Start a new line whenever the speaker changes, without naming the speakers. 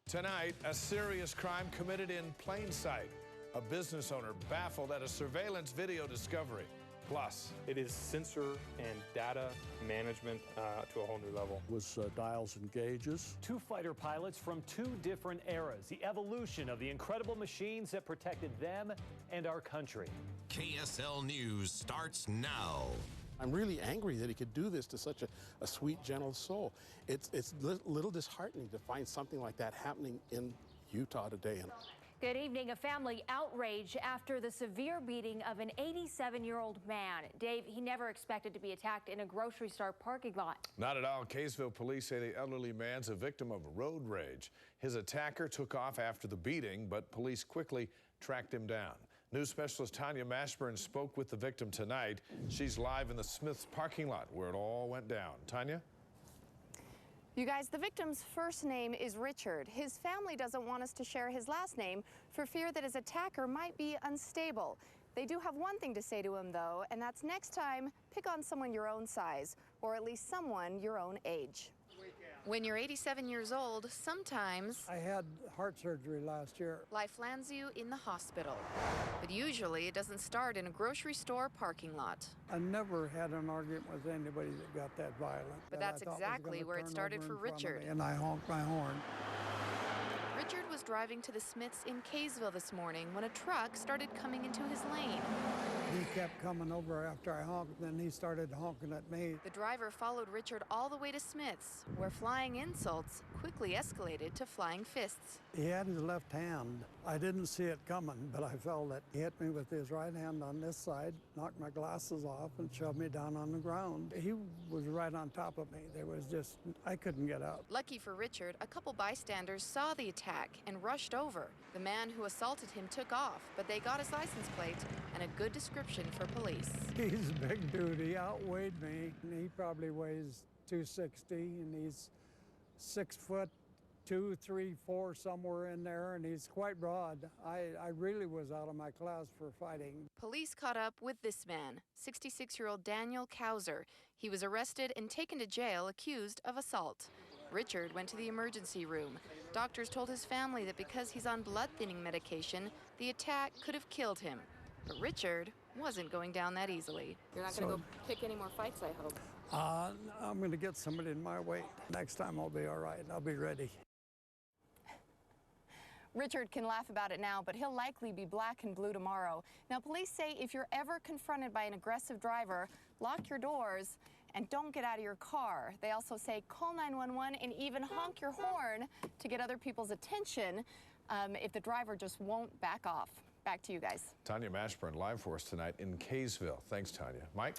Tonight, a serious crime committed in plain sight. A business owner baffled at a surveillance video discovery. Plus,
it is sensor and data management to a whole new level.
It was dials and gauges.
Two fighter pilots from two different eras. The evolution of the incredible machines that protected them and our country.
KSL News starts now.
I'm really angry that he could do this to such a sweet, gentle soul. It's a little disheartening to find something like that happening in Utah today.
Good evening. A family outraged after the severe beating of an 87-year-old man. Dave, he never expected to be attacked in a grocery store parking lot.
Not at all. Kaysville police say the elderly man's a victim of road rage. His attacker took off after the beating, but police quickly tracked him down. News specialist Tania Mashburn spoke with the victim tonight. She's live in the Smith's parking lot where it all went down. Tanya?
You guys, the victim's first name is Richard. His family doesn't want us to share his last name for fear that his attacker might be unstable. They do have one thing to say to him, though, and that's next time, pick on someone your own size, or at least someone your own age. When you're 87 years old, sometimes
I had heart surgery last year.
Life lands you in the hospital. But usually it doesn't start in a grocery store parking lot.
I never had an argument with anybody that got that violent.
But that's exactly where it started for Richard.
And I honked my horn.
Richard was driving to the Smiths in Kaysville this morning when a truck started coming into his lane.
He kept coming over after I honked, then he started honking at me.
The driver followed Richard all the way to Smiths, where flying insults quickly escalated to flying fists.
He had his left hand. I didn't see it coming, but I felt it. He hit me with his right hand on this side, knocked my glasses off, and shoved me down on the ground. He was right on top of me. There was just, I couldn't get out.
Lucky for Richard, a couple bystanders saw the attack and rushed over. The man who assaulted him took off, but they got his license plate and a good description for police.
He's a big dude. He outweighed me. He probably weighs 260, and he's 6 foot 2, 3, 4, somewhere in there, and he's quite broad. I really was out of my class for fighting.
Police caught up with this man, 66-year-old Daniel Kauser. He was arrested and taken to jail accused of assault. Richard went to the emergency room. Doctors told his family that because he's on blood-thinning medication, the attack could have killed him. But Richard wasn't going down that easily. You're not going to go pick any more fights, I hope.
I'm going to get somebody in my weight. Next time I'll be all right. I'll be ready.
Richard can laugh about it now, but he'll likely be black and blue tomorrow. Now, police say if you're ever confronted by an aggressive driver, lock your doors and don't get out of your car. They also say call 911 and even honk your horn to get other people's attention if the driver just won't back off. Back to you guys.
Tania Mashburn live for us tonight in Kaysville. Thanks, Tanya. Mike?